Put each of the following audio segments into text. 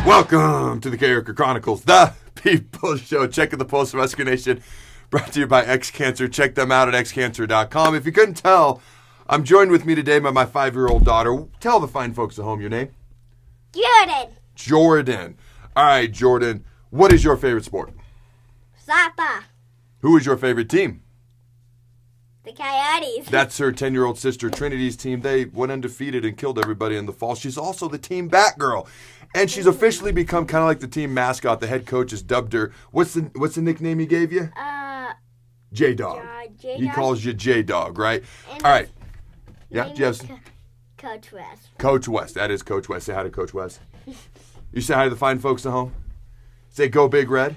Welcome to the Carriker Chronicles, the People Show. Checking the pulse of Husker Nation, brought to you by XCancer. Check them out at xcancer.com. If you couldn't tell, I'm joined with me today by my 5-year-old daughter. Tell the fine folks at home your name. Jordan. All right, Jordan, what is your favorite sport? Soccer. Who is your favorite team? The Coyotes. That's her 10-year-old sister Trinity's team. They went undefeated and killed everybody in the fall. She's also the team Batgirl. And she's officially become kind of like the team mascot. The head coach has dubbed her. What's the nickname he gave you? J-Dog. J-Dog. He calls you J-Dog, right? And all right. Yeah, Jeff. Coach West. Coach West. That is Coach West. Say hi to Coach West. You say hi to the fine folks at home. Say go Big Red.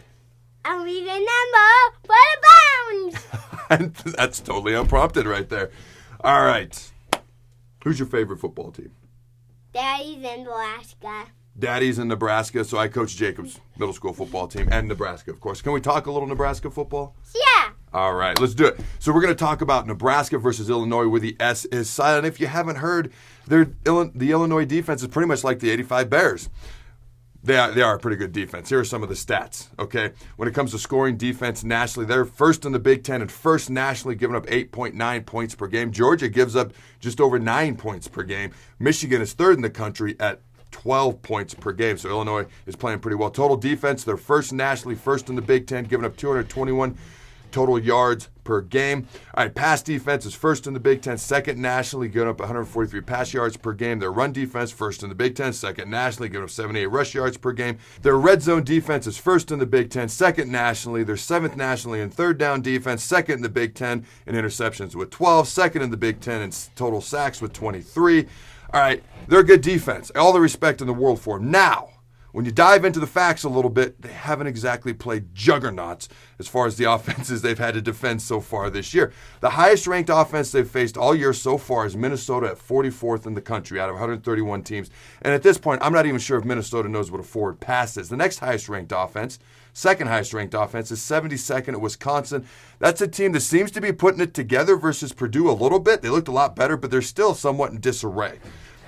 And we remember for the Browns. That's totally unprompted right there. All right. Who's your favorite football team? Daddy's in Nebraska. Daddy's in Nebraska, so I coach Jacob's middle school football team and Nebraska, of course. Can we talk a little Nebraska football? Yeah. All right, let's do it. So we're going to talk about Nebraska versus Illinois, where the S is silent. If you haven't heard, the Illinois defense is pretty much like the 85 Bears. They are a pretty good defense. Here are some of the stats, okay? When it comes to scoring defense nationally, they're first in the Big Ten and first nationally, giving up 8.9 points per game. Georgia gives up just over 9 points per game. Michigan is third in the country at 12 points per game. So Illinois is playing pretty well. Total defense, they're first nationally, first in the Big Ten, giving up 221 total yards per game. All right, pass defense is first in the Big Ten, second nationally, giving up 143 pass yards per game. Their run defense, first in the Big Ten, second nationally, giving up 78 rush yards per game. Their red zone defense is first in the Big Ten, second nationally. They're seventh nationally in third down defense, second in the Big Ten in interceptions with 12, second in the Big Ten in total sacks with 23. All right, they're a good defense. All the respect in the world for them. Now, when you dive into the facts a little bit, they haven't exactly played juggernauts as far as the offenses they've had to defend so far this year. The highest ranked offense they've faced all year so far is Minnesota at 44th in the country out of 131 teams. And at this point, I'm not even sure if Minnesota knows what a forward pass is. The next highest ranked offense, second highest ranked offense, is 72nd at Wisconsin. That's a team that seems to be putting it together versus Purdue a little bit. They looked a lot better, but they're still somewhat in disarray.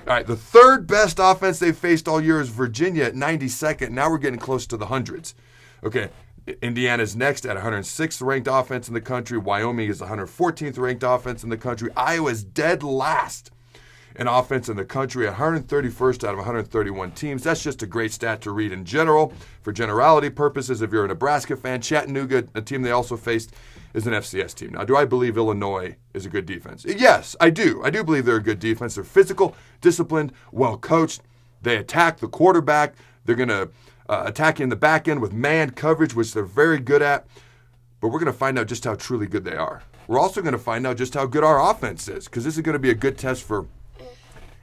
All right, the third best offense they've faced all year is Virginia at 92nd. Now we're getting close to the hundreds. Okay, Indiana's next at 106th ranked offense in the country. Wyoming is the 114th ranked offense in the country. Iowa's dead last in offense in the country, 131st out of 131 teams. That's just a great stat to read in general. For generality purposes, if you're a Nebraska fan, Chattanooga, a team they also faced, is an FCS team. Now, do I believe Illinois is a good defense? Yes, I do. I do believe they're a good defense. They're physical, disciplined, well-coached. They attack the quarterback. They're going to attack you in the back end with man coverage, which they're very good at. But we're going to find out just how truly good they are. We're also going to find out just how good our offense is, because this is going to be a good test for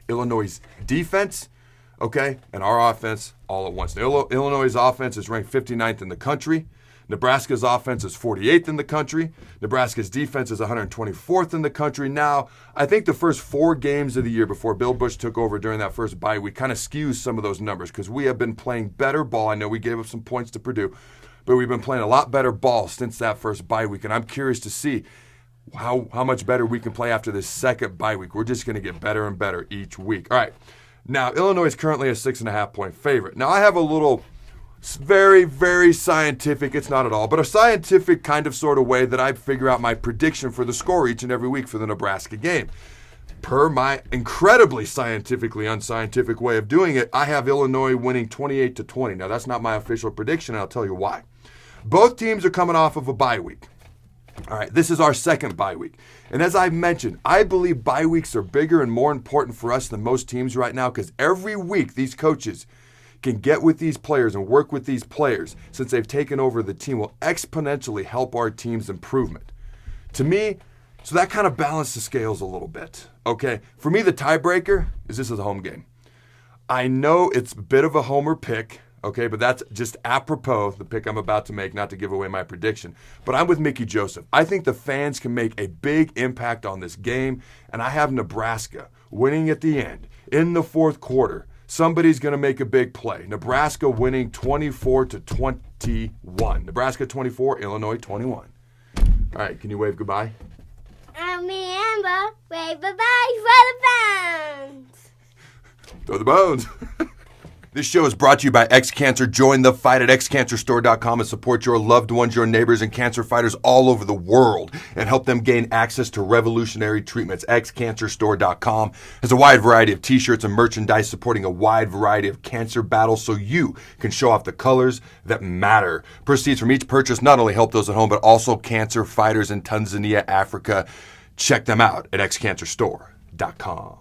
Illinois' defense, okay, and our offense all at once. Now, Illinois' offense is ranked 59th in the country. Nebraska's offense is 48th in the country. Nebraska's defense is 124th in the country. Now, I think the first 4 games of the year before Bill Busch took over during that first bye week kind of skews some of those numbers because we have been playing better ball. I know we gave up some points to Purdue, but we've been playing a lot better ball since that first bye week, and I'm curious to see how much better we can play after this second bye week. We're just going to get better and better each week. All right. Now, Illinois is currently a 6.5-point favorite. Now, I have a little very, very scientific, it's not at all, but a scientific kind of sort of way that I figure out my prediction for the score each and every week for the Nebraska game. Per my incredibly scientifically unscientific way of doing it, I have Illinois winning 28-20. Now, that's not my official prediction, and I'll tell you why. Both teams are coming off of a bye week. All right, this is our second bye week. And as I've mentioned, I believe bye weeks are bigger and more important for us than most teams right now because every week these coaches can get with these players and work with these players since they've taken over the team will exponentially help our team's improvement. To me, so that kind of balanced the scales a little bit. Okay, for me, the tiebreaker is this is a home game. I know it's a bit of a homer pick, okay, but that's just apropos, the pick I'm about to make, not to give away my prediction. But I'm with Mickey Joseph. I think the fans can make a big impact on this game, and I have Nebraska winning at the end in the fourth quarter. Somebody's going to make a big play. Nebraska winning 24-21. Nebraska 24, Illinois 21. All right, can you wave goodbye? Remember, wave bye-bye for the bones. Throw the bones. This show is brought to you by XCancer. Join the fight at xcancerstore.com and support your loved ones, your neighbors, and cancer fighters all over the world and help them gain access to revolutionary treatments. xcancerstore.com has a wide variety of t-shirts and merchandise supporting a wide variety of cancer battles so you can show off the colors that matter. Proceeds from each purchase not only help those at home, but also cancer fighters in Tanzania, Africa. Check them out at xcancerstore.com.